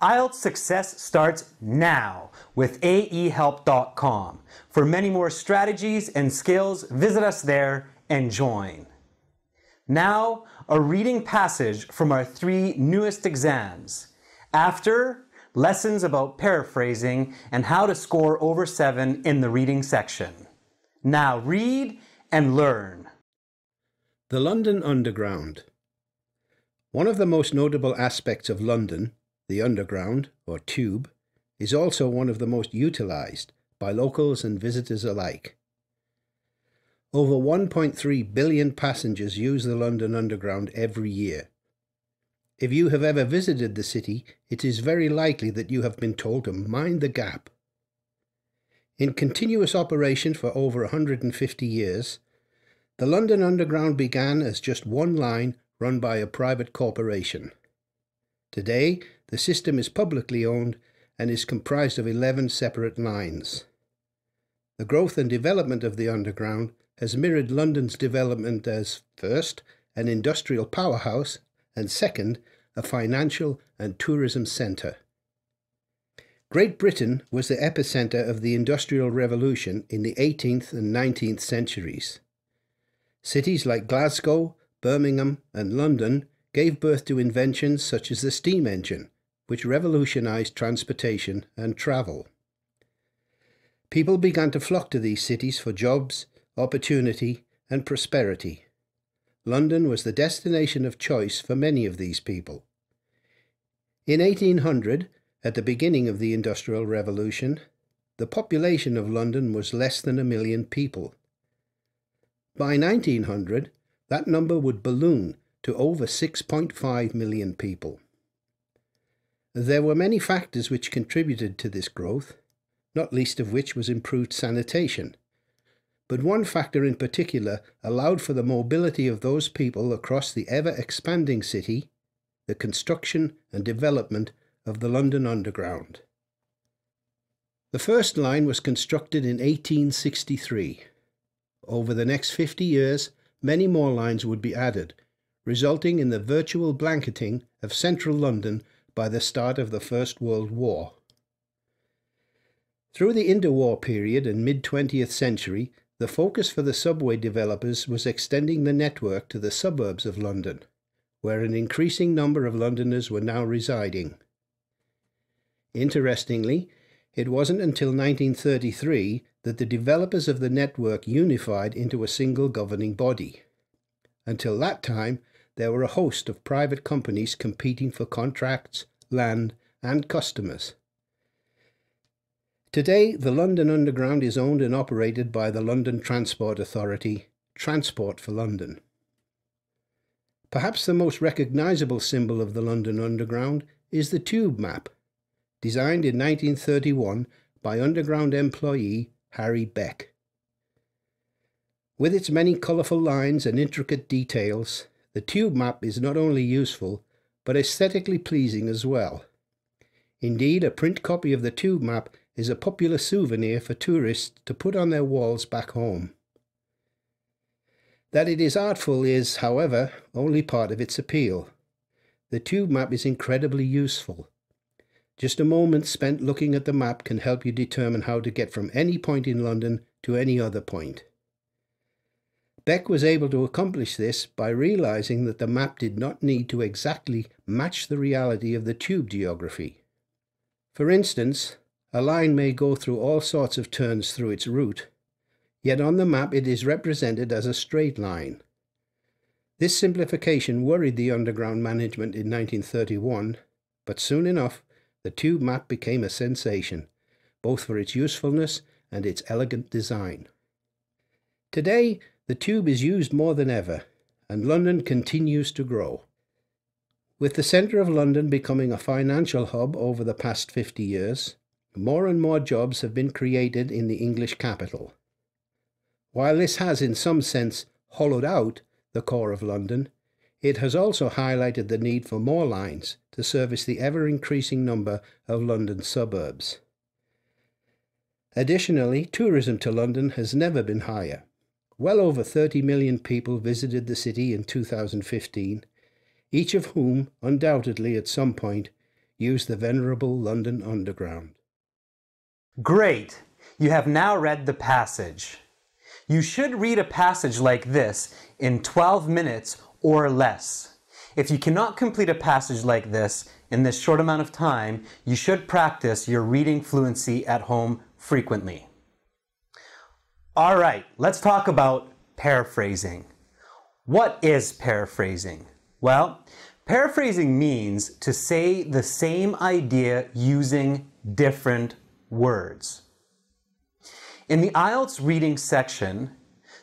IELTS success starts now with aehelp.com. For many more strategies and skills, visit us there and join. Now, a reading passage from our 3 newest exams. After, lessons about paraphrasing and how to score over 7 in the reading section. Now read and learn. The London Underground. One of the most notable aspects of London, the Underground, or Tube, is also one of the most utilised by locals and visitors alike. Over 1.3 billion passengers use the London Underground every year. If you have ever visited the city, it is very likely that you have been told to mind the gap. In continuous operation for over 150 years, the London Underground began as just one line run by a private corporation. Today, the system is publicly owned and is comprised of 11 separate lines. The growth and development of the Underground has mirrored London's development as, first, an industrial powerhouse, and second, a financial and tourism centre. Great Britain was the epicentre of the Industrial Revolution in the 18th and 19th centuries. Cities like Glasgow, Birmingham and London gave birth to inventions such as the steam engine, which revolutionised transportation and travel. People began to flock to these cities for jobs, opportunity and prosperity. London was the destination of choice for many of these people. In 1800, at the beginning of the Industrial Revolution, the population of London was less than 1 million people. By 1900, that number would balloon to over 6.5 million people. There were many factors which contributed to this growth, not least of which was improved sanitation. But one factor in particular allowed for the mobility of those people across the ever-expanding city, the construction and development of the London Underground. The first line was constructed in 1863. Over the next 50 years, many more lines would be added, resulting in the virtual blanketing of central London by the start of the First World War. Through the interwar period and mid-20th century, the focus for the subway developers was extending the network to the suburbs of London, where an increasing number of Londoners were now residing. Interestingly, it wasn't until 1933 that the developers of the network unified into a single governing body. Until that time, there were a host of private companies competing for contracts, land, and customers. Today, the London Underground is owned and operated by the London Transport Authority, Transport for London. Perhaps the most recognisable symbol of the London Underground is the tube map, designed in 1931 by Underground employee Harry Beck. With its many colourful lines and intricate details, the tube map is not only useful, but aesthetically pleasing as well. Indeed, a print copy of the tube map is a popular souvenir for tourists to put on their walls back home. That it is artful is, however, only part of its appeal. The tube map is incredibly useful. Just a moment spent looking at the map can help you determine how to get from any point in London to any other point. Beck was able to accomplish this by realising that the map did not need to exactly match the reality of the tube geography. For instance, a line may go through all sorts of turns through its route, yet on the map it is represented as a straight line. This simplification worried the Underground management in 1931, but soon enough the tube map became a sensation, both for its usefulness and its elegant design. Today, the tube is used more than ever, and London continues to grow. With the centre of London becoming a financial hub over the past 50 years, more and more jobs have been created in the English capital. While this has in some sense hollowed out the core of London, it has also highlighted the need for more lines to service the ever-increasing number of London's suburbs. Additionally, tourism to London has never been higher. Well over 30 million people visited the city in 2015, each of whom, undoubtedly at some point, use the venerable London Underground. Great! You have now read the passage. You should read a passage like this in 12 minutes or less. If you cannot complete a passage like this in this short amount of time, you should practice your reading fluency at home frequently. All right, let's talk about paraphrasing. What is paraphrasing? Well, paraphrasing means to say the same idea using different words. In the IELTS reading section,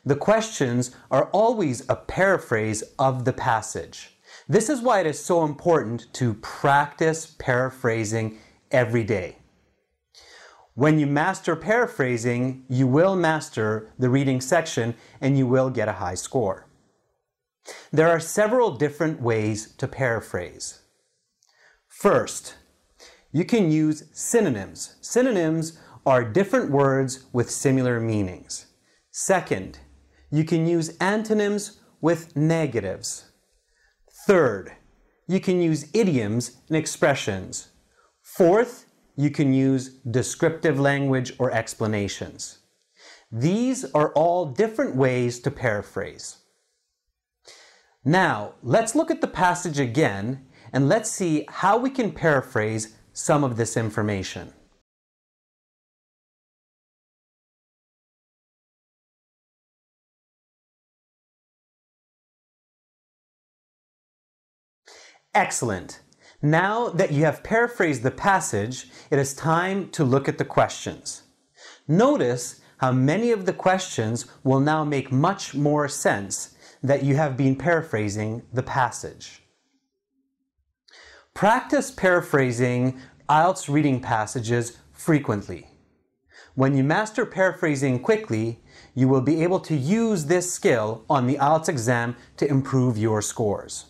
the questions are always a paraphrase of the passage. This is why it is so important to practice paraphrasing every day. When you master paraphrasing, you will master the reading section and you will get a high score. There are several different ways to paraphrase. First, you can use synonyms. Synonyms are different words with similar meanings. Second, you can use antonyms with negatives. Third, you can use idioms and expressions. Fourth, you can use descriptive language or explanations. These are all different ways to paraphrase. Now, let's look at the passage again and let's see how we can paraphrase some of this information. Excellent. Now that you have paraphrased the passage, it is time to look at the questions. Notice how many of the questions will now make much more sense that you have been paraphrasing the passage. Practice paraphrasing IELTS reading passages frequently. When you master paraphrasing quickly, you will be able to use this skill on the IELTS exam to improve your scores.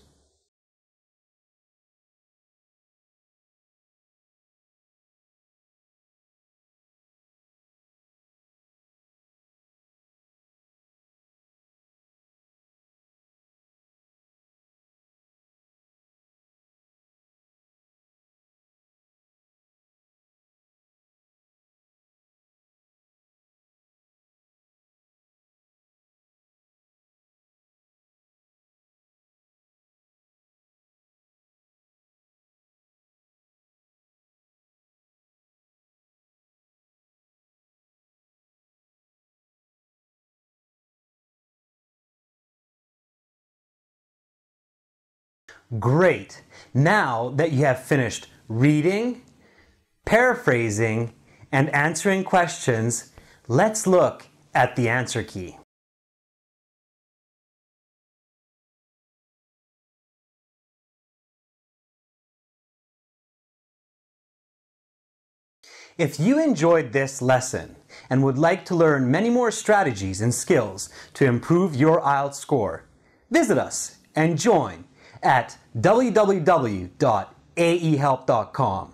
Great! Now that you have finished reading, paraphrasing, and answering questions, let's look at the answer key. If you enjoyed this lesson and would like to learn many more strategies and skills to improve your IELTS score, visit us and join at www.aehelp.com.